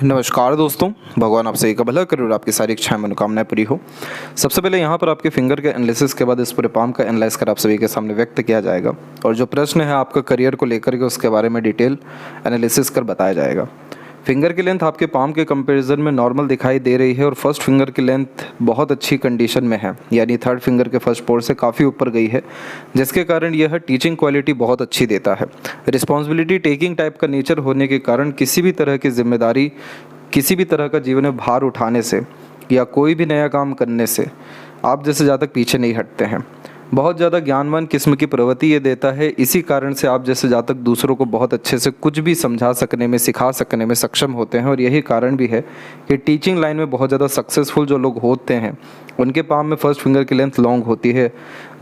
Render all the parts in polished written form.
नमस्कार दोस्तों, भगवान आप सभी का भला करे और आपकी सारी इच्छाएं मनोकामनाएं पूरी हो। सबसे पहले यहाँ पर आपके फिंगर के एनालिसिस के बाद इस पूरे पाम का एनालाइज कर आप सभी के सामने व्यक्त किया जाएगा और जो प्रश्न है आपका करियर को लेकर के उसके बारे में डिटेल एनालिसिस कर बताया जाएगा। फिंगर की लेंथ आपके पाम के कंपैरिजन में नॉर्मल दिखाई दे रही है और फर्स्ट फिंगर की लेंथ बहुत अच्छी कंडीशन में है, यानी थर्ड फिंगर के फर्स्ट पोर से काफ़ी ऊपर गई है, जिसके कारण यह टीचिंग क्वालिटी बहुत अच्छी देता है। रिस्पॉन्सिबिलिटी टेकिंग टाइप का नेचर होने के कारण किसी भी तरह की जिम्मेदारी, किसी भी तरह का जीवन में भार उठाने से या कोई भी नया काम करने से आप जैसे जातक पीछे नहीं हटते हैं। बहुत ज़्यादा ज्ञानवान किस्म की प्रवृत्ति ये देता है, इसी कारण से आप जैसे जातक दूसरों को बहुत अच्छे से कुछ भी समझा सकने में, सिखा सकने में सक्षम होते हैं और यही कारण भी है कि टीचिंग लाइन में बहुत ज़्यादा सक्सेसफुल जो लोग होते हैं उनके पाम में फर्स्ट फिंगर की लेंथ लॉन्ग होती है।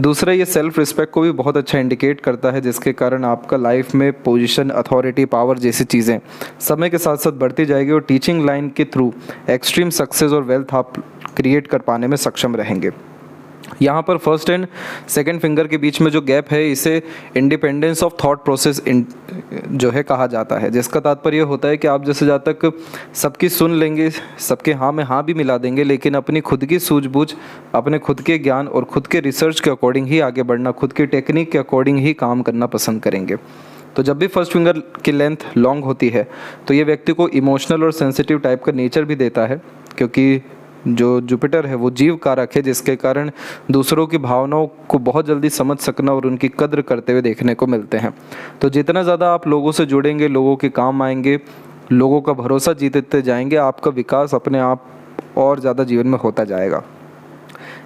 दूसरा, ये सेल्फ रिस्पेक्ट को भी बहुत अच्छा इंडिकेट करता है, जिसके कारण आपका लाइफ में पोजीशन, अथॉरिटी, पावर जैसी चीज़ें समय के साथ साथ बढ़ती जाएगी और टीचिंग लाइन के थ्रू एक्सट्रीम सक्सेस और वेल्थ आप क्रिएट कर पाने में सक्षम रहेंगे। यहाँ पर फर्स्ट एंड सेकंड फिंगर के बीच में जो गैप है इसे इंडिपेंडेंस ऑफ थॉट प्रोसेस जो है कहा जाता है, जिसका तात्पर्य होता है कि आप जैसे जहाँ तक सबकी सुन लेंगे, सबके हाँ में हाँ भी मिला देंगे, लेकिन अपनी खुद की सूझबूझ, अपने खुद के ज्ञान और खुद के रिसर्च के अकॉर्डिंग ही आगे बढ़ना, खुद की टेक्निक के अकॉर्डिंग ही काम करना पसंद करेंगे। तो जब भी फर्स्ट फिंगर की लेंथ लॉन्ग होती है तो ये व्यक्ति को इमोशनल और सेंसिटिव टाइप का नेचर भी देता है, क्योंकि जो जुपिटर है वो जीव कारक है, जिसके कारण दूसरों की भावनाओं को बहुत जल्दी समझ सकना और उनकी कद्र करते हुए देखने को मिलते हैं। तो जितना ज़्यादा आप लोगों से जुड़ेंगे, लोगों के काम आएंगे, लोगों का भरोसा जीतते जाएंगे, आपका विकास अपने आप और ज़्यादा जीवन में होता जाएगा।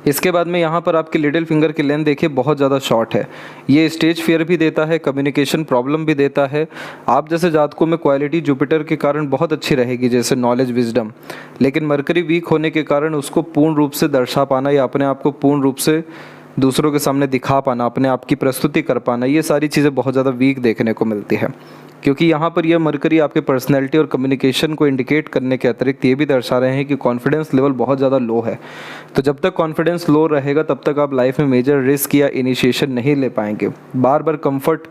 इसके बाद में यहाँ पर आपकी लिटिल फिंगर की लेंथ देखिए बहुत ज़्यादा शॉर्ट है। ये स्टेज फियर भी देता है, कम्युनिकेशन प्रॉब्लम भी देता है। आप जैसे जातकों में क्वालिटी जुपिटर के कारण बहुत अच्छी रहेगी, जैसे नॉलेज, विजडम, लेकिन मरकरी वीक होने के कारण उसको पूर्ण रूप से दर्शा पाना या अपने आप को पूर्ण रूप से दूसरों के सामने दिखा पाना, अपने आप की प्रस्तुति कर पाना, ये सारी चीज़ें बहुत ज़्यादा वीक देखने को मिलती है, क्योंकि यहाँ पर यह मरकरी आपके पर्सनैलिटी और कम्युनिकेशन को इंडिकेट करने के अतिरिक्त ये भी दर्शा रहे हैं कि कॉन्फिडेंस लेवल बहुत ज़्यादा लो है। तो जब तक कॉन्फिडेंस लो रहेगा तब तक आप लाइफ में मेजर रिस्क या इनिशिएशन नहीं ले पाएंगे। बार बार कंफर्ट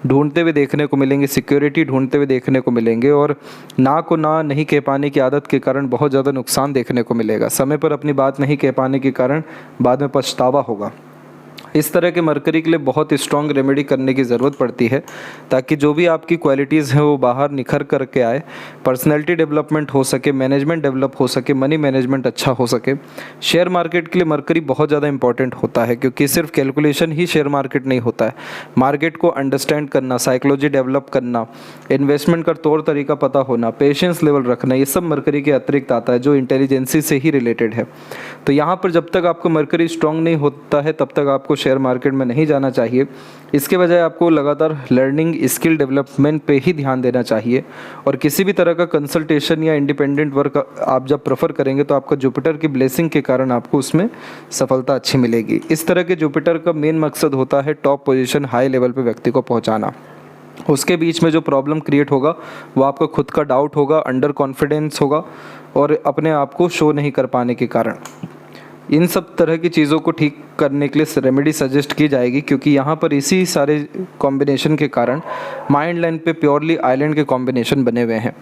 ढूंढते हुए देखने को मिलेंगे, सिक्योरिटी ढूंढते हुए देखने को मिलेंगे और ना को ना नहीं कह पाने की आदत के कारण बहुत ज़्यादा नुकसान देखने को मिलेगा। समय पर अपनी बात नहीं कह पाने के कारण बाद में पछतावा होगा। इस तरह के मरकरी के लिए बहुत स्ट्रॉन्ग रेमेडी करने की ज़रूरत पड़ती है, ताकि जो भी आपकी क्वालिटीज़ हैं वो बाहर निखर करके आए, पर्सनैलिटी डेवलपमेंट हो सके, मैनेजमेंट डेवलप हो सके, मनी मैनेजमेंट अच्छा हो सके। शेयर मार्केट के लिए मरकरी बहुत ज़्यादा इंपॉर्टेंट होता है, क्योंकि सिर्फ कैलकुलेशन ही शेयर मार्केट नहीं होता है। मार्केट को अंडरस्टैंड करना, साइकोलॉजी डेवलप करना, इन्वेस्टमेंट का तौर तरीका पता होना, पेशेंस लेवल रखना, ये सब मरकरी के अतिरिक्त आता है, जो इंटेलिजेंसी से ही रिलेटेड है। तो यहाँ पर जब तक आपका मरकरी स्ट्रॉन्ग नहीं होता है तब तक आपको शेयर मार्केट में नहीं जाना चाहिए। इसके बजाय आपको लगातार लर्निंग, स्किल डेवलपमेंट पे ही ध्यान देना चाहिए और किसी भी तरह का कंसल्टेशन या इंडिपेंडेंट वर्क आप जब प्रेफर करेंगे तो आपका जुपिटर की ब्लेसिंग के कारण आपको उसमें सफलता अच्छी मिलेगी। इस तरह के जुपिटर का मेन मकसद होता है टॉप पोजीशन, हाई लेवल पे व्यक्ति को पहुंचाना। उसके बीच में जो प्रॉब्लम क्रिएट होगा वो आपका खुद का डाउट होगा, अंडर कॉन्फिडेंस होगा और अपने आप को शो नहीं कर पाने के कारण। इन सब तरह की चीज़ों को ठीक करने के लिए रेमेडी सजेस्ट की जाएगी, क्योंकि यहाँ पर इसी सारे कॉम्बिनेशन के कारण माइंड लाइन पे प्योरली आइलैंड के कॉम्बिनेशन बने हुए हैं,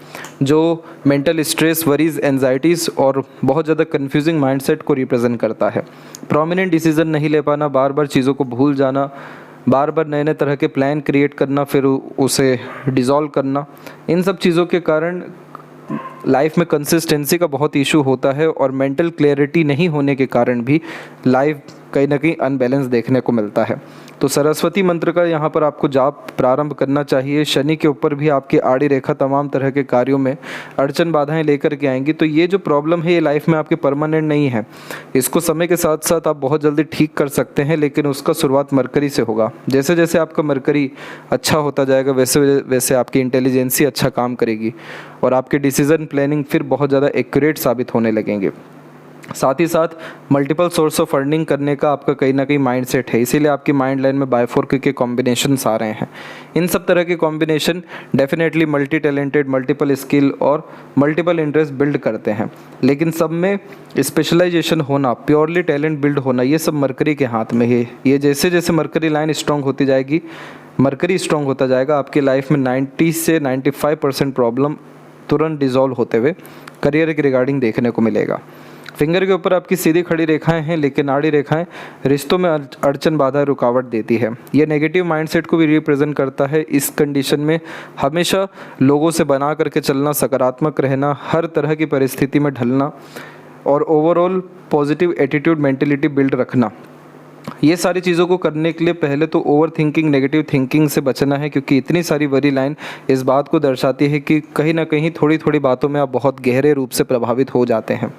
जो मेंटल स्ट्रेस, वरीज, एंजाइटीज़ और बहुत ज़्यादा कंफ्यूजिंग माइंडसेट को रिप्रेजेंट करता है। प्रोमिनेंट डिसीजन नहीं ले पाना, बार बार चीज़ों को भूल जाना, बार बार नए नए तरह के प्लान क्रिएट करना, फिर उसे डिज़ोल्व करना, इन सब चीज़ों के कारण लाइफ में कंसिस्टेंसी का बहुत इशू होता है और मेंटल क्लैरिटी नहीं होने के कारण भी लाइफ कहीं ना कहीं अनबैलेंस देखने को मिलता है। तो सरस्वती मंत्र का यहाँ पर आपको जाप प्रारंभ करना चाहिए। शनि के ऊपर भी आपकी आड़ी रेखा तमाम तरह के कार्यों में अड़चन बाधाएं लेकर के आएंगी। तो ये जो प्रॉब्लम है ये लाइफ में आपके परमानेंट नहीं है, इसको समय के साथ साथ आप बहुत जल्दी ठीक कर सकते हैं, लेकिन उसका शुरुआत मरकरी से होगा। जैसे जैसे आपका मरकरी अच्छा होता जाएगा वैसे वैसे आपकी इंटेलिजेंसी अच्छा काम करेगी और आपके डिसीजन प्लानिंग फिर बहुत ज़्यादा एक्यूरेट साबित होने लगेंगे। साथ ही साथ मल्टीपल सोर्स ऑफ अर्निंग करने का आपका कहीं ना कहीं माइंड सेट है, इसीलिए आपकी माइंड लाइन में बायफोर्क के कॉम्बिनेशंस आ रहे हैं। इन सब तरह के combination definitely multi talented, multiple skill और मल्टीपल इंटरेस्ट बिल्ड करते हैं, लेकिन सब में स्पेशलाइजेशन होना, प्योरली टैलेंट बिल्ड होना, ये सब मरकरी के हाथ में है। ये जैसे जैसे मरकरी लाइन स्ट्रॉन्ग होती जाएगी, मरकरी स्ट्रॉन्ग होता जाएगा, आपकी लाइफ में 90 से 95% प्रॉब्लम तुरंत डिसॉल्व होते हुए करियर के रिगार्डिंग देखने को मिलेगा। फिंगर के ऊपर आपकी सीधी खड़ी रेखाएं हैं, लेकिन आड़ी रेखाएं रिश्तों में अड़चन, बाधा, रुकावट देती है। यह नेगेटिव माइंडसेट को भी रिप्रेजेंट करता है। इस कंडीशन में हमेशा लोगों से बना करके चलना, सकारात्मक रहना, हर तरह की परिस्थिति में ढलना और overall positive attitude, mentality build रखना, ये सारी चीज़ों को करने के लिए पहले तो ओवर थिंकिंग, नेगेटिव थिंकिंग से बचना है, क्योंकि इतनी सारी वरी लाइन इस बात को दर्शाती है कि कहीं ना कहीं थोड़ी थोड़ी बातों में आप बहुत गहरे रूप से प्रभावित हो जाते हैं।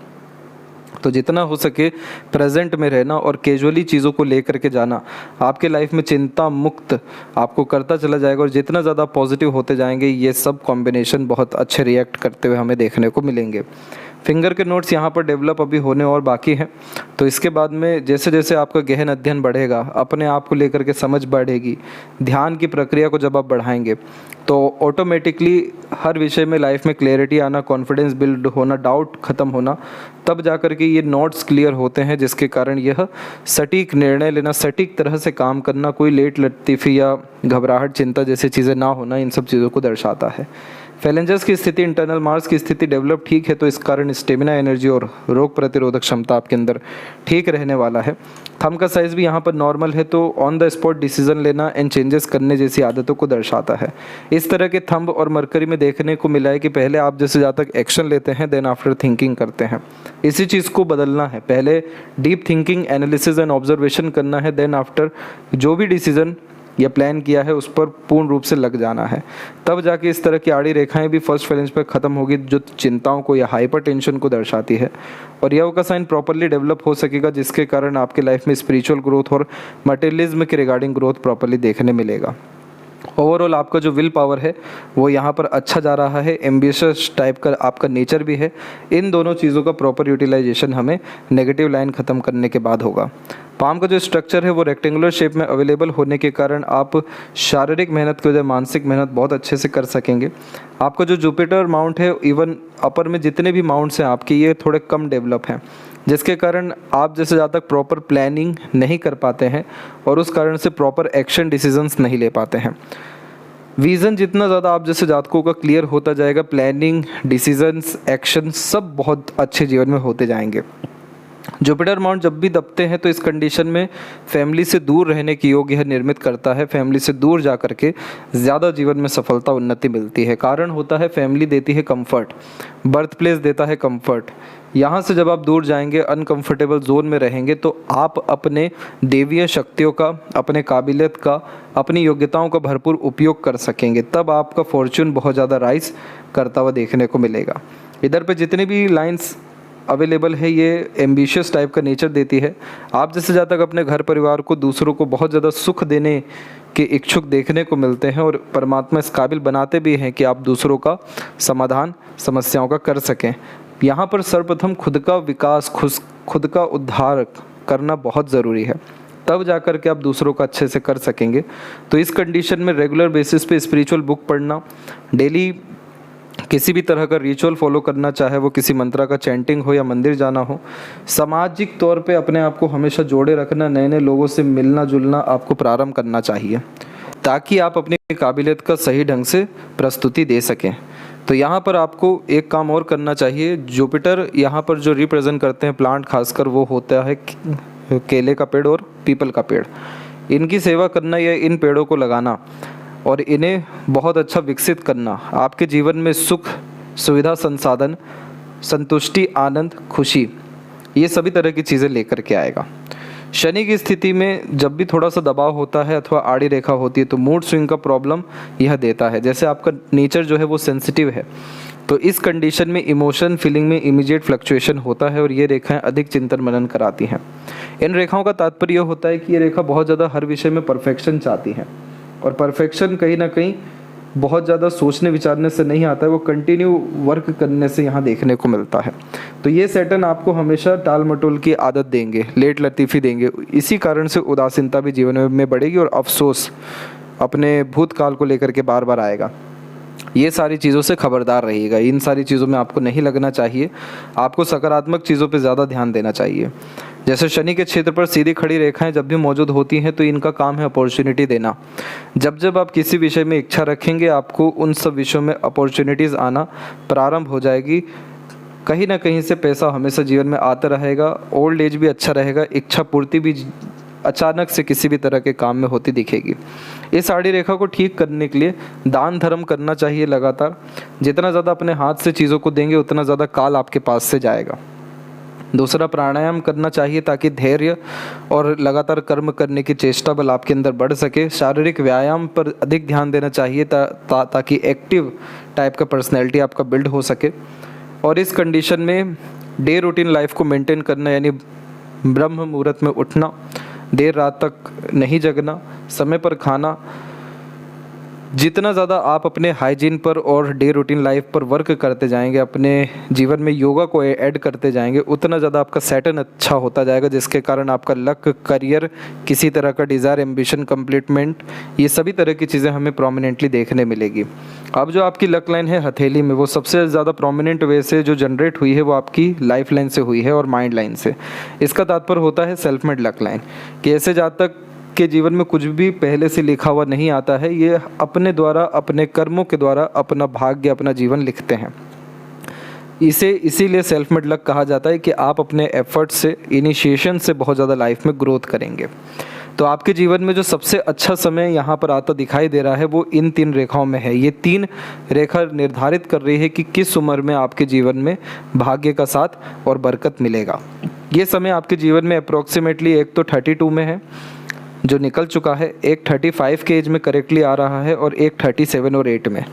तो जितना हो सके प्रेजेंट में रहना और कैजुअली चीज़ों को लेकर के जाना आपके लाइफ में चिंता मुक्त आपको करता चला जाएगा। और जितना ज़्यादा पॉजिटिव होते जाएंगे, ये सब कॉम्बिनेशन बहुत अच्छे रिएक्ट करते हुए हमें देखने को मिलेंगे। फिंगर के नोट्स यहाँ पर डेवलप अभी होने और बाकी हैं, तो इसके बाद में जैसे जैसे आपका गहन अध्ययन बढ़ेगा, अपने आप को लेकर के समझ बढ़ेगी, ध्यान की प्रक्रिया को जब आप बढ़ाएंगे तो ऑटोमेटिकली हर विषय में लाइफ में क्लैरिटी आना, कॉन्फिडेंस बिल्ड होना, डाउट ख़त्म होना, तब जा कर के ये नोट्स क्लियर होते हैं, जिसके कारण यह सटीक निर्णय लेना, सटीक तरह से काम करना, कोई लेट लतीफ़ी या घबराहट, चिंता जैसी चीज़ें ना होना, इन सब चीज़ों को दर्शाता है। फैलेंजर्स की स्थिति, इंटरनल मार्स की स्थिति डेवलप ठीक है, तो इस कारण स्टेमिना, एनर्जी और रोग प्रतिरोधक क्षमता आपके अंदर ठीक रहने वाला है। थंब का साइज़ भी यहाँ पर नॉर्मल है, तो ऑन द स्पॉट डिसीजन लेना एंड चेंजेस करने जैसी आदतों को दर्शाता है। इस तरह के थंब और मरकरी में देखने को मिला है कि पहले आप जैसे ज़्यादा एक्शन लेते हैं, देन आफ्टर थिंकिंग करते हैं। इसी चीज़ को बदलना है, पहले deep thinking, analysis and observation करना है, देन आफ्टर जो भी डिसीजन या प्लान किया है उस पर पूर्ण रूप से लग जाना है। तब जाके इस तरह की आड़ी रेखाएं भी फर्स्ट फैलेंज पर ख़त्म होगी, जो चिंताओं को या हाइपर टेंशन को दर्शाती है, और यह का साइन प्रॉपरली डेवलप हो सकेगा, जिसके कारण आपके लाइफ में स्पिरिचुअल ग्रोथ और मटेरियलिज्म के रिगार्डिंग ग्रोथ प्रॉपरली देखने मिलेगा। ओवरऑल आपका जो विल पावर है वो यहाँ पर अच्छा जा रहा है, एम्बिशियस टाइप का आपका नेचर भी है। इन दोनों चीज़ों का प्रॉपर यूटिलाइजेशन हमें नेगेटिव लाइन ख़त्म करने के बाद होगा। पाम का जो स्ट्रक्चर है वो रेक्टेंगुलर शेप में अवेलेबल होने के कारण आप शारीरिक मेहनत के बजाय मानसिक मेहनत बहुत अच्छे से कर सकेंगे। आपका जो जुपिटर माउंट है, इवन अपर में जितने भी माउंट्स हैं आपके, ये थोड़े कम डेवलप हैं, जिसके कारण आप जैसे ज़्यादा तक प्रॉपर प्लानिंग नहीं कर पाते हैं और उस कारण से प्रॉपर एक्शन डिसीजंस नहीं ले पाते हैं। विज़न जितना ज़्यादा आप जैसे जातकों का क्लियर होता जाएगा, प्लानिंग, डिसीजंस, एक्शन सब बहुत अच्छे जीवन में होते जाएंगे। जुपिटर माउंट जब भी दबते हैं तो इस कंडीशन में फैमिली से दूर रहने की योग यह निर्मित करता है। फैमिली से दूर जा कर के ज़्यादा जीवन में सफलता, उन्नति मिलती है। कारण होता है फैमिली देती है कंफर्ट, बर्थ प्लेस देता है कंफर्ट। यहाँ से जब आप दूर जाएंगे, अनकंफर्टेबल जोन में रहेंगे, तो आप अपने देवीय शक्तियों का, अपने काबिलियत का, अपनी योग्यताओं का भरपूर उपयोग कर सकेंगे। तब आपका फॉर्च्यून बहुत ज़्यादा राइज करता हुआ देखने को मिलेगा। इधर पे जितनी भी लाइंस अवेलेबल है, ये एम्बिशियस टाइप का नेचर देती है। आप जैसे ज़्यादा तक अपने घर परिवार को, दूसरों को बहुत ज़्यादा सुख देने के इच्छुक देखने को मिलते हैं, और परमात्मा इस काबिल बनाते भी हैं कि आप दूसरों का समाधान समस्याओं का कर सकें। यहाँ पर सर्वप्रथम खुद का विकास, खुद का उद्धार करना बहुत ज़रूरी है, तब जा कर के आप दूसरों का अच्छे से कर सकेंगे। तो इस कंडीशन में रेगुलर बेसिस पे स्पिरिचुअल बुक पढ़ना, डेली किसी भी तरह का रिचुअल फॉलो करना, चाहे वो किसी मंत्रा का चैंटिंग हो या मंदिर जाना हो, सामाजिक तौर पे अपने आप को हमेशा जोड़े रखना, नए नए लोगों से मिलना जुलना आपको प्रारंभ करना चाहिए, ताकि आप अपनी काबिलियत का सही ढंग से प्रस्तुति दे सकें। तो यहाँ पर आपको एक काम और करना चाहिए। जुपिटर यहाँ पर जो रिप्रेजेंट करते हैं प्लांट, खासकर वो होता है केले का पेड़ और पीपल का पेड़। इनकी सेवा करना या इन पेड़ों को लगाना और इन्हें बहुत अच्छा विकसित करना आपके जीवन में सुख, सुविधा, संसाधन, संतुष्टि, आनंद, खुशी, ये सभी तरह की चीज़ें लेकर के आएगा। शनि की स्थिति में जब भी थोड़ा सा दबाव होता है अथवा आड़ी रेखा होती है, तो मूड स्विंग का प्रॉब्लम यह देता है। जैसे आपका नेचर जो है वो सेंसिटिव है, तो इस कंडीशन में इमोशन, फीलिंग में इमीडिएट फ्लक्चुएशन होता है और ये रेखाएं अधिक चिंतन मनन कराती हैं। इन रेखाओं का तात्पर्य होता है कि ये रेखा बहुत ज़्यादा हर विषय में परफेक्शन चाहती हैं, और परफेक्शन कहीं ना कहीं बहुत ज़्यादा सोचने विचारने से नहीं आता है, वो कंटिन्यू वर्क करने से यहाँ देखने को मिलता है। तो ये सैटर्न आपको हमेशा टाल मटोल की आदत देंगे, लेट लतीफ़ी देंगे। इसी कारण से उदासीनता भी जीवन में बढ़ेगी और अफसोस अपने भूतकाल को लेकर के बार बार आएगा। ये सारी चीज़ों से खबरदार रहिएगा, इन सारी चीज़ों में आपको नहीं लगना चाहिए। आपको सकारात्मक चीज़ों पे ज़्यादा ध्यान देना चाहिए। जैसे शनि के क्षेत्र पर सीधी खड़ी रेखाएं जब भी मौजूद होती हैं तो इनका काम है अपॉर्चुनिटी देना। जब जब आप किसी विषय में इच्छा रखेंगे आपको उन सब विषयों में अपॉर्चुनिटीज़ आना प्रारंभ हो जाएगी। कहीं ना कहीं से पैसा हमेशा जीवन में आता रहेगा, ओल्ड एज भी अच्छा रहेगा, इच्छा पूर्ति भी अचानक से किसी भी तरह के काम में होती दिखेगी। इस आड़ी रेखा को ठीक करने के लिए दान धर्म करना चाहिए लगातार। जितना ज़्यादा अपने हाथ से चीज़ों को देंगे उतना ज़्यादा काल आपके पास से जाएगा। दूसरा, प्राणायाम करना चाहिए ताकि धैर्य और लगातार कर्म करने की चेष्टा बल आपके अंदर बढ़ सके। शारीरिक व्यायाम पर अधिक ध्यान देना चाहिए ताकि एक्टिव टाइप का पर्सनैलिटी आपका बिल्ड हो सके। और इस कंडीशन में डे रूटीन लाइफ को मेंटेन करना, यानी ब्रह्म मुहूर्त में उठना, देर रात तक नहीं जगना, समय पर खाना। जितना ज़्यादा आप अपने हाइजीन पर और डे रूटीन लाइफ पर वर्क करते जाएंगे, अपने जीवन में योगा को ऐड करते जाएंगे, उतना ज़्यादा आपका सैटर्न अच्छा होता जाएगा, जिसके कारण आपका लक, करियर, किसी तरह का डिज़ायर, एम्बिशन, कंप्लीटमेंट, ये सभी तरह की चीज़ें हमें प्रोमिनेंटली देखने मिलेगी। अब जो आपकी लक लाइन है हथेली में, वो सबसे ज़्यादा प्रोमिनेंट वे से जो जनरेट हुई है वो आपकी लाइफ लाइन से हुई है और माइंड लाइन से। इसका तात्पर्य होता है सेल्फ मेड लक लाइन, कि ऐसे जातक के जीवन में कुछ भी पहले से लिखा हुआ नहीं आता है, ये अपने द्वारा, अपने कर्मों के द्वारा अपना भाग्य, अपना जीवन लिखते हैं। इसे इसीलिए सेल्फ मेड लक कहा जाता है कि आप अपने एफर्ट से, इनिशिएशन से बहुत ज़्यादा लाइफ में ग्रोथ करेंगे। तो आपके जीवन में जो सबसे अच्छा समय यहाँ पर आता दिखाई दे रहा है वो इन 3 रेखाओं में है। ये 3 रेखा निर्धारित कर रही है कि किस उम्र में आपके जीवन में भाग्य का साथ और बरकत मिलेगा। ये समय आपके जीवन में अप्रोक्सीमेटली एक तो 32 में है जो निकल चुका है, एक 35 के एज में करेक्टली आ रहा है और एक 37 और 8 में।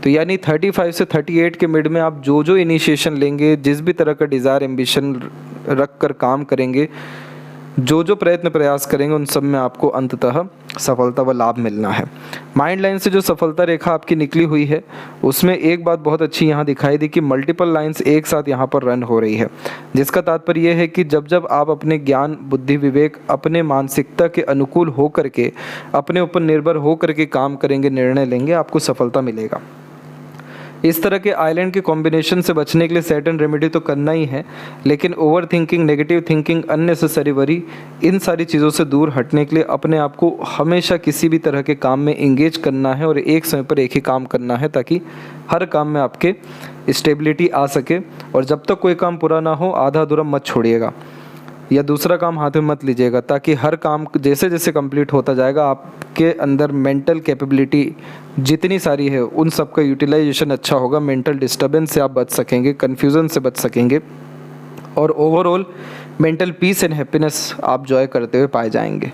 तो यानी 35 से 38 के मिड में आप जो जो इनिशिएशन लेंगे, जिस भी तरह का डिज़ायर, एम्बिशन रख कर काम करेंगे, जो जो प्रयत्न प्रयास करेंगे, उन सब में आपको अंततः सफलता व लाभ मिलना है। माइंड लाइन से जो सफलता रेखा आपकी निकली हुई है उसमें एक बात बहुत अच्छी यहाँ दिखाई दी कि मल्टीपल लाइंस एक साथ यहाँ पर रन हो रही है, जिसका तात्पर्य यह है कि जब जब आप अपने ज्ञान, बुद्धि, विवेक, अपने मानसिकता के अनुकूल हो करके, अपने ऊपर निर्भर हो करके काम करेंगे, निर्णय लेंगे, आपको सफलता मिलेगा। इस तरह के आइलैंड के कॉम्बिनेशन से बचने के लिए सर्टेन रेमेडी तो करना ही है, लेकिन overthinking, negative thinking, unnecessary worry, इन सारी चीज़ों से दूर हटने के लिए अपने आप को हमेशा किसी भी तरह के काम में इंगेज करना है और एक समय पर एक ही काम करना है, ताकि हर काम में आपके स्टेबिलिटी आ सके। और जब तक कोई काम पूरा ना हो आधा अधूरा मत छोड़िएगा या दूसरा काम हाथ में मत लीजिएगा, ताकि हर काम जैसे जैसे कंप्लीट होता जाएगा आपके अंदर मेंटल कैपेबिलिटी जितनी सारी है उन सब का यूटिलाइजेशन अच्छा होगा, मेंटल डिस्टर्बेंस से आप बच सकेंगे, कन्फ्यूज़न से बच सकेंगे और overall mental peace and happiness आप जॉय करते हुए पाए जाएंगे।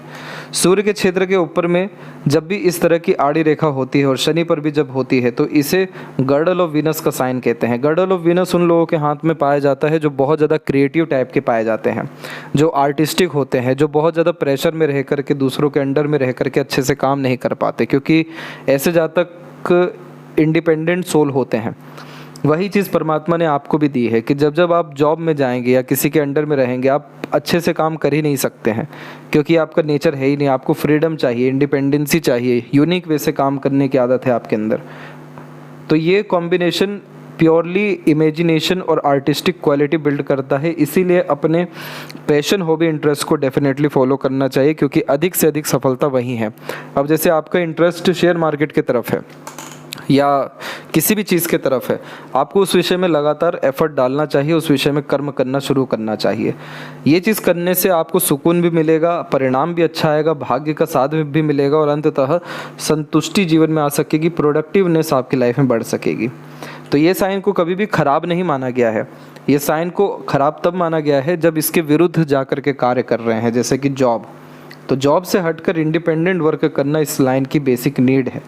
सूर्य के क्षेत्र के ऊपर में जब भी इस तरह की आड़ी रेखा होती है और शनि पर भी जब होती है तो इसे गर्डल ऑफ वीनस का साइन कहते हैं। गर्डल ऑफ वीनस उन लोगों के हाथ में पाया जाता है जो बहुत ज़्यादा क्रिएटिव टाइप के पाए जाते हैं, जो आर्टिस्टिक होते हैं, जो बहुत ज़्यादा प्रेशर में रह करके, दूसरों के अंडर में रह करके अच्छे से काम नहीं कर पाते, क्योंकि ऐसे जातक इंडिपेंडेंट सोल होते हैं। वही चीज़ परमात्मा ने आपको भी दी है कि जब जब आप जॉब में जाएंगे या किसी के अंडर में रहेंगे आप अच्छे से काम कर ही नहीं सकते हैं, क्योंकि आपका नेचर है ही नहीं। आपको फ्रीडम चाहिए, इंडिपेंडेंसी चाहिए, यूनिक वे से काम करने की आदत है आपके अंदर। तो ये कॉम्बिनेशन प्योरली इमेजिनेशन और आर्टिस्टिक क्वालिटी बिल्ड करता है, इसीलिए अपने पैशन, हॉबी, इंटरेस्ट को डेफिनेटली फॉलो करना चाहिए, क्योंकि अधिक से अधिक सफलता वही है। अब जैसे आपका इंटरेस्ट शेयर मार्केट की तरफ है या किसी भी चीज़ के तरफ है, आपको उस विषय में लगातार एफर्ट डालना चाहिए, उस विषय में कर्म करना शुरू करना चाहिए। ये चीज़ करने से आपको सुकून भी मिलेगा, परिणाम भी अच्छा आएगा, भाग्य का साथ भी मिलेगा और अंततः संतुष्टि जीवन में आ सकेगी, प्रोडक्टिवनेस आपकी लाइफ में बढ़ सकेगी। तो ये साइन को कभी भी खराब नहीं माना गया है। ये साइन को खराब तब माना गया है जब इसके विरुद्ध जाकर के कार्य कर रहे हैं, जैसे कि जॉब। तो जॉब से हटकर इंडिपेंडेंट वर्क करना इस लाइन की बेसिक नीड है।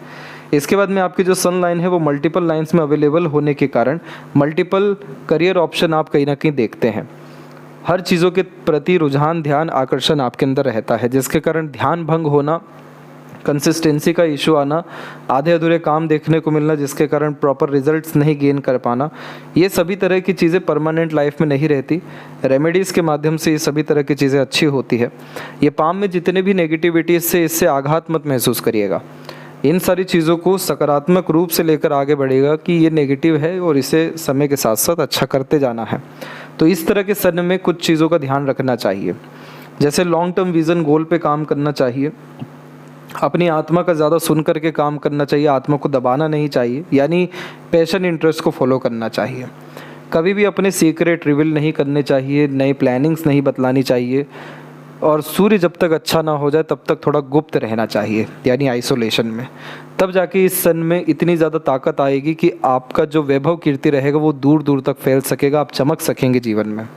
इसके बाद में आपकी जो सन लाइन है वो मल्टीपल लाइंस में अवेलेबल होने के कारण मल्टीपल करियर ऑप्शन आप कहीं ना कहीं देखते हैं। हर चीज़ों के प्रति रुझान, ध्यान, आकर्षण आपके अंदर रहता है, जिसके कारण ध्यान भंग होना, कंसिस्टेंसी का इशू आना, आधे अधूरे काम देखने को मिलना जिसके कारण प्रॉपर रिजल्ट्स नहीं गेन कर पाना, ये सभी तरह की चीज़ें परमानेंट लाइफ में नहीं रहती। रेमेडीज़ के माध्यम से ये सभी तरह की चीज़ें अच्छी होती है। ये पाम में जितने भी नेगेटिविटी से इससे आघात मत महसूस करिएगा। इन सारी चीज़ों को सकारात्मक रूप से लेकर आगे बढ़ेगा कि ये नेगेटिव है और इसे समय के साथ साथ अच्छा करते जाना है। तो इस तरह के सन में कुछ चीज़ों का ध्यान रखना चाहिए। जैसे लॉन्ग टर्म विज़न गोल पे काम करना चाहिए, अपनी आत्मा का ज़्यादा सुन करके काम करना चाहिए, आत्मा को दबाना नहीं चाहिए, यानी पैशन इंटरेस्ट को फॉलो करना चाहिए। कभी भी अपने सीक्रेट रिवील नहीं करने चाहिए, नई प्लानिंग्स नहीं बतलानी चाहिए, और सूर्य जब तक अच्छा ना हो जाए तब तक थोड़ा गुप्त रहना चाहिए, यानी आइसोलेशन में। तब जाके इस सन में इतनी ज़्यादा ताकत आएगी कि आपका जो वैभव कीर्ति रहेगा वो दूर दूर तक फैल सकेगा, आप चमक सकेंगे जीवन में।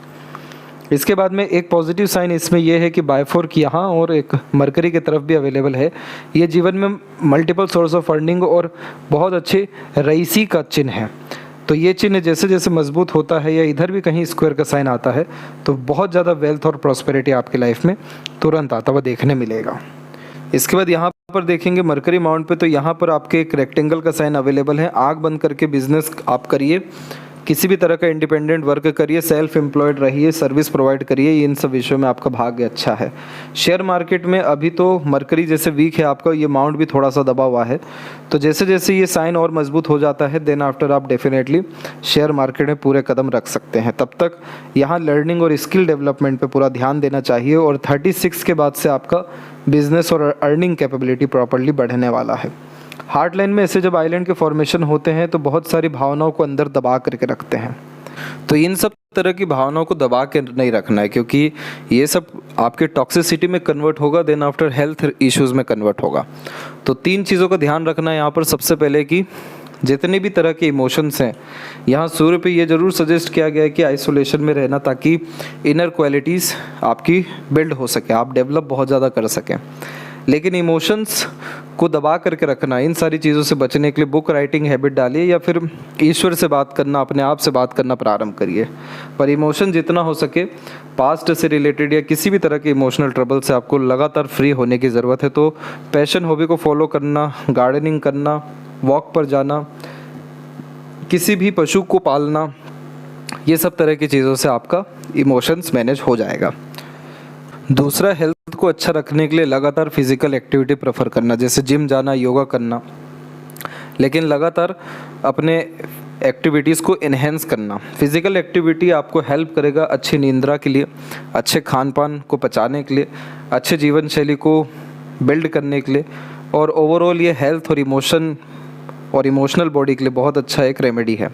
इसके बाद में एक पॉजिटिव साइन इसमें यह है कि बायफोर्क यहाँ और एक मरकरी की तरफ भी अवेलेबल है। ये जीवन में मल्टीपल सोर्स ऑफ फंडिंग और बहुत अच्छे रईसी का चिन्ह है। तो ये चिन्ह जैसे जैसे मजबूत होता है, या इधर भी कहीं स्क्वायर का साइन आता है, तो बहुत ज़्यादा वेल्थ और प्रॉस्पेरिटी आपकी लाइफ में तुरंत आता हुआ देखने मिलेगा। इसके बाद यहाँ पर देखेंगे मरकरी माउंट पे, तो यहाँ पर आपके एक रेक्टेंगल का साइन अवेलेबल है। आँख बंद करके बिजनेस आप करिए, किसी भी तरह का इंडिपेंडेंट वर्क करिए, सेल्फ एम्प्लॉयड रहिए, सर्विस प्रोवाइड करिए, इन सब विषयों में आपका भाग्य अच्छा है। शेयर मार्केट में अभी तो मरकरी जैसे वीक है आपका, ये माउंट भी थोड़ा सा दबा हुआ है, तो जैसे जैसे ये साइन और मजबूत हो जाता है देन आफ्टर आप डेफिनेटली शेयर मार्केट में पूरे कदम रख सकते हैं। तब तक यहाँ लर्निंग और स्किल डेवलपमेंट पर पूरा ध्यान देना चाहिए, और 36 के बाद से आपका बिजनेस और अर्निंग कैपेबिलिटी प्रॉपरली बढ़ने वाला है। हार्ट लाइन में ऐसे जब आइलैंड के फॉर्मेशन होते हैं तो बहुत सारी भावनाओं को अंदर दबा करके रखते हैं, तो इन सब तरह की भावनाओं को दबा के नहीं रखना है, क्योंकि ये सब आपके टॉक्सिसिटी में कन्वर्ट होगा, देन आफ्टर हेल्थ इश्यूज़ में कन्वर्ट होगा। तो 3 चीज़ों का ध्यान रखना है यहाँ पर। सबसे पहले कि जितने भी तरह के इमोशंस हैं, यहाँ सूर्य पे ये ज़रूर सजेस्ट किया गया है कि आइसोलेशन में रहना, ताकि इनर क्वालिटीज़ आपकी बिल्ड हो सके, आप डेवलप बहुत ज़्यादा कर सकें। लेकिन इमोशंस को दबा करके रखना, इन सारी चीज़ों से बचने के लिए बुक राइटिंग हैबिट डालिए, या फिर ईश्वर से बात करना, अपने आप से बात करना प्रारंभ करिए। पर इमोशन जितना हो सके पास्ट से रिलेटेड या किसी भी तरह के इमोशनल ट्रबल से आपको लगातार फ्री होने की ज़रूरत है। तो पैशन हॉबी को फॉलो करना, गार्डनिंग करना, वॉक पर जाना, किसी भी पशु को पालना, ये सब तरह की चीज़ों से आपका इमोशंस मैनेज हो जाएगा। दूसरा, हेल्थ को अच्छा रखने के लिए लगातार फिजिकल एक्टिविटी प्रेफर करना, जैसे जिम जाना, योगा करना, लेकिन लगातार अपने एक्टिविटीज़ को इन्हेंस करना। फिजिकल एक्टिविटी आपको हेल्प करेगा अच्छी नींद्रा के लिए, अच्छे खान पान को पचाने के लिए, अच्छे जीवन शैली को बिल्ड करने के लिए, और ओवरऑल ये हेल्थ और इमोशन और इमोशनल बॉडी के लिए बहुत अच्छा एक रेमेडी है।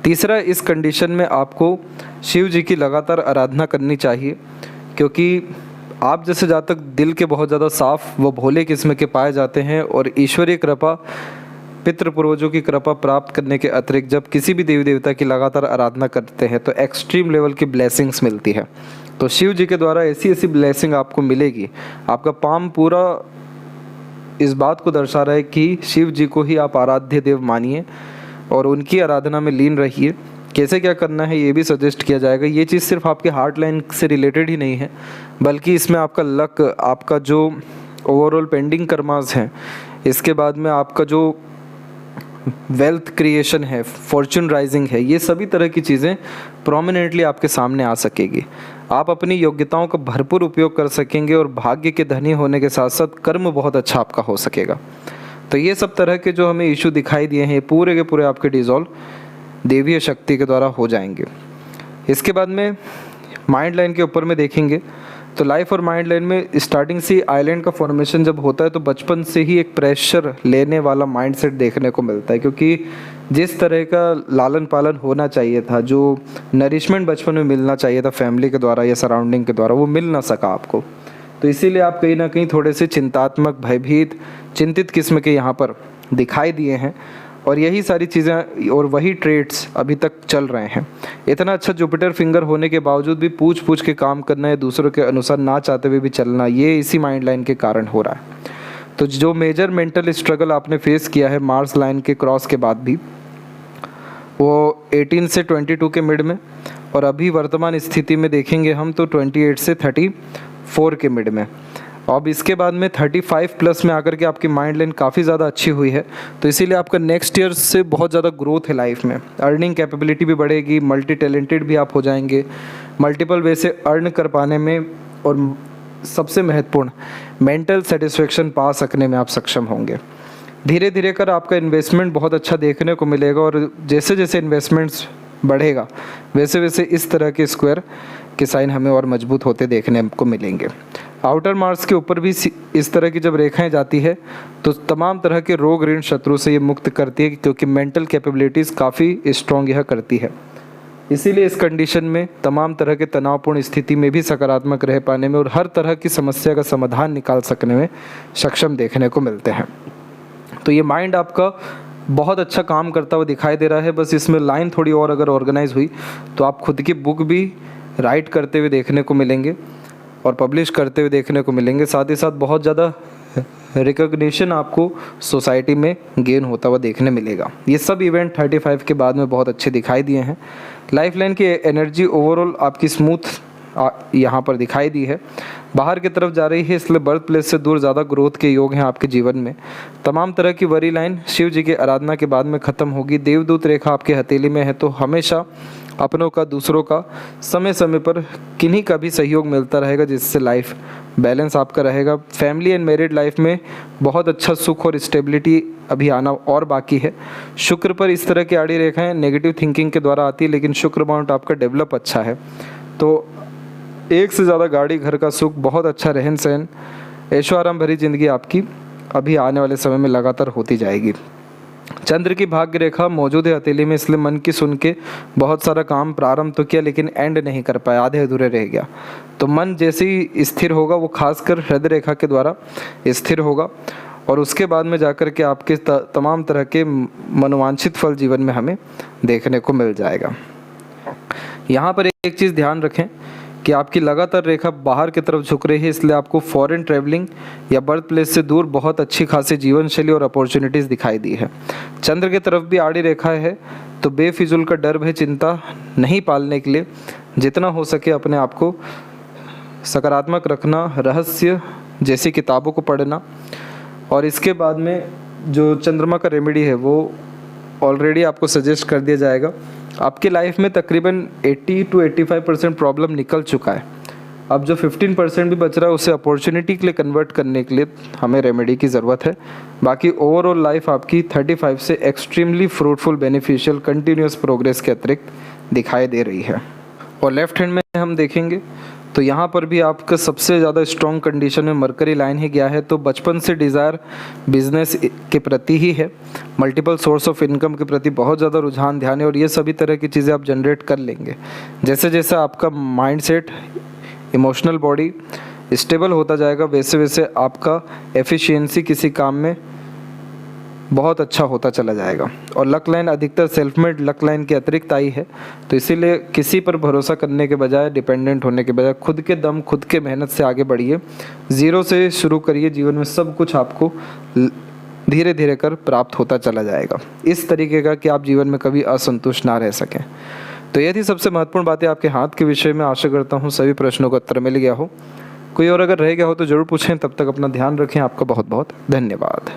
तीसरा, इस कंडीशन में आपको शिव जी की लगातार आराधना करनी चाहिए, क्योंकि आप जैसे जातक दिल के बहुत ज़्यादा साफ व भोले किस्म के पाए जाते हैं, और ईश्वरीय कृपा, पितृ पूर्वजों की कृपा प्राप्त करने के अतिरिक्त जब किसी भी देवी देवता की लगातार आराधना करते हैं तो एक्सट्रीम लेवल की ब्लेसिंग्स मिलती है। तो शिव जी के द्वारा ऐसी ऐसी ब्लेसिंग आपको मिलेगी। आपका पाम पूरा इस बात को दर्शा रहा है कि शिव जी को ही आप आराध्य देव मानिए और उनकी आराधना में लीन रहिए। कैसे क्या करना है ये भी सजेस्ट किया जाएगा। ये चीज़ सिर्फ आपके हार्ट लाइन से रिलेटेड ही नहीं है, बल्कि इसमें आपका लक, आपका जो ओवरऑल पेंडिंग कर्मास हैं, इसके बाद में आपका जो वेल्थ क्रिएशन है, फॉर्चून राइजिंग है, ये सभी तरह की चीज़ें प्रोमिनेंटली आपके सामने आ सकेगी। आप अपनी योग्यताओं का भरपूर उपयोग कर सकेंगे और भाग्य के धनी होने के साथ साथ कर्म बहुत अच्छा आपका हो सकेगा। तो ये सब तरह के जो हमें इशू दिखाई दिए हैं, पूरे के पूरे आपके डिज़ोल्व देवीय शक्ति के द्वारा हो जाएंगे। इसके बाद में माइंड लाइन के ऊपर में देखेंगे तो लाइफ और माइंड लाइन में स्टार्टिंग से आइलैंड का फॉर्मेशन जब होता है तो बचपन से ही एक प्रेशर लेने वाला माइंडसेट देखने को मिलता है, क्योंकि जिस तरह का लालन पालन होना चाहिए था, जो नरिशमेंट बचपन में मिलना चाहिए था फैमिली के द्वारा या सराउंडिंग के द्वारा, वो मिल ना सका आपको। तो इसीलिए आप कहीं ना कहीं थोड़े से चिंतात्मक, भयभीत, चिंतित किस्म के यहाँ पर दिखाई दिए हैं, और यही सारी चीज़ें और वही ट्रेड्स अभी तक चल रहे हैं। इतना अच्छा जुपिटर फिंगर होने के बावजूद भी पूछ पूछ के काम करना है, दूसरों के अनुसार ना चाहते हुए भी चलना, ये इसी माइंड लाइन के कारण हो रहा है। तो जो मेजर मेंटल स्ट्रगल आपने फेस किया है मार्स लाइन के क्रॉस के बाद भी, वो 18 से 22 के मिड में, और अभी वर्तमान स्थिति में देखेंगे हम तो 28 से 34 के मिड में। अब इसके बाद में 35 प्लस में आकर के आपकी माइंड लाइन काफ़ी ज़्यादा अच्छी हुई है। तो इसीलिए आपका नेक्स्ट ईयर से बहुत ज़्यादा ग्रोथ है लाइफ में, अर्निंग कैपेबिलिटी भी बढ़ेगी, मल्टी टैलेंटेड भी आप हो जाएंगे, मल्टीपल वे से अर्न कर पाने में, और सबसे महत्वपूर्ण मेंटल सेटिस्फेक्शन पा सकने में आप सक्षम होंगे। धीरे धीरे कर आपका इन्वेस्टमेंट बहुत अच्छा देखने को मिलेगा, और जैसे जैसे इन्वेस्टमेंट्स बढ़ेगा वैसे वैसे इस तरह के स्क्वायर के साइन हमें और मजबूत होते देखने को मिलेंगे। आउटर मार्स के ऊपर भी इस तरह की जब रेखाएं जाती है तो तमाम तरह के रोग ऋण शत्रु से ये मुक्त करती है, क्योंकि मेंटल कैपेबिलिटीज़ काफ़ी स्ट्रॉन्ग यह करती है। इसीलिए इस कंडीशन में तमाम तरह के तनावपूर्ण स्थिति में भी सकारात्मक रह पाने में और हर तरह की समस्या का समाधान निकाल सकने में सक्षम देखने को मिलते हैं। तो ये माइंड आपका बहुत अच्छा काम करता हुआ दिखाई दे रहा है। बस इसमें लाइन थोड़ी और अगर ऑर्गेनाइज हुई तो आप खुद की बुक भी राइट करते हुए देखने को मिलेंगे और पब्लिश करते हुए देखने को मिलेंगे। साथ ही साथ बहुत ज़्यादा रिकॉग्निशन आपको सोसाइटी में गेन होता हुआ देखने मिलेगा। ये सब इवेंट 35 के बाद में बहुत अच्छे दिखाई दिए हैं। लाइफ लाइन की एनर्जी ओवरऑल आपकी स्मूथ यहाँ पर दिखाई दी है, बाहर की तरफ जा रही है, इसलिए बर्थ प्लेस से दूर ज़्यादा ग्रोथ के योग हैं आपके जीवन में। तमाम तरह की वरी लाइन शिव जी की आराधना के बाद में ख़त्म होगी। देवदूत रेखा आपके हथेली में है, तो हमेशा अपनों का, दूसरों का, समय समय पर किन्हीं का भी सहयोग मिलता रहेगा, जिससे लाइफ बैलेंस आपका रहेगा। फैमिली एंड मैरिड लाइफ में बहुत अच्छा सुख और स्टेबिलिटी अभी आना और बाकी है। शुक्र पर इस तरह की आड़ी रेखाएं नेगेटिव थिंकिंग के द्वारा आती है, लेकिन शुक्र माउंट आपका डेवलप अच्छा है, तो एक से ज़्यादा गाड़ी, घर का सुख, बहुत अच्छा रहन सहन, ऐशो आराम भरी ज़िंदगी आपकी अभी आने वाले समय में लगातार होती जाएगी। चंद्र की भाग्य रेखा मौजूद है हथेली में, इसलिए मन की सुन के बहुत सारा काम प्रारंभ तो किया लेकिन एंड नहीं कर पाया, आधे अधूरे रह गया। तो मन जैसे ही स्थिर होगा, वो खासकर हृदय रेखा के द्वारा स्थिर होगा और उसके बाद में जाकर के आपके तमाम तरह के मनोवांछित फल जीवन में हमें देखने को मिल जाएगा। यहाँ पर एक चीज़ ध्यान रखें कि आपकी लगातार रेखा बाहर की तरफ झुक रही है, इसलिए आपको फॉरेन ट्रैवलिंग या बर्थ प्लेस से दूर बहुत अच्छी खासी जीवन शैली और अपॉर्चुनिटीज़ दिखाई दी है। चंद्र की तरफ भी आड़ी रेखा है, तो बेफिजूल का डर भय चिंता नहीं पालने के लिए जितना हो सके अपने आप को सकारात्मक रखना, रहस्य जैसी किताबों को पढ़ना, और इसके बाद में जो चंद्रमा का रेमेडी है वो ऑलरेडी आपको सजेस्ट कर दिया जाएगा। आपकी लाइफ में तकरीबन 80 to 85% प्रॉब्लम निकल चुका है। अब जो 15% भी बच रहा है उसे अपॉर्चुनिटी के लिए कन्वर्ट करने के लिए हमें रेमेडी की ज़रूरत है। बाकी ओवरऑल लाइफ आपकी 35 से extremely fruitful, beneficial, continuous progress के अतिरिक्त दिखाई दे रही है। और लेफ्ट हैंड में हम देखेंगे तो यहाँ पर भी आपका सबसे ज़्यादा स्ट्रॉन्ग कंडीशन में मरकरी लाइन ही गया है, तो बचपन से डिज़ायर बिजनेस के प्रति ही है, मल्टीपल सोर्स ऑफ इनकम के प्रति बहुत ज़्यादा रुझान, ध्यान है, और ये सभी तरह की चीज़ें आप जनरेट कर लेंगे। जैसे जैसे आपका माइंडसेट, इमोशनल बॉडी स्टेबल होता जाएगा, वैसे वैसे आपका एफिशिएंसी किसी काम में बहुत अच्छा होता चला जाएगा। और लक लाइन अधिकतर सेल्फ मेड लक लाइन के अतिरिक्त आई है, तो इसीलिए किसी पर भरोसा करने के बजाय, डिपेंडेंट होने के बजाय खुद के दम, खुद के मेहनत से आगे बढ़िए। ज़ीरो से शुरू करिए, जीवन में सब कुछ आपको धीरे धीरे कर प्राप्त होता चला जाएगा, इस तरीके का कि आप जीवन में कभी असंतुष्ट ना रह सकें। तो ये थी सबसे महत्वपूर्ण बातें आपके हाथ के विषय में। आशा करता हूँ सभी प्रश्नों का उत्तर मिल गया हो। कोई और अगर रह गया हो तो ज़रूर पूछें। तब तक अपना ध्यान रखें। आपका बहुत बहुत धन्यवाद।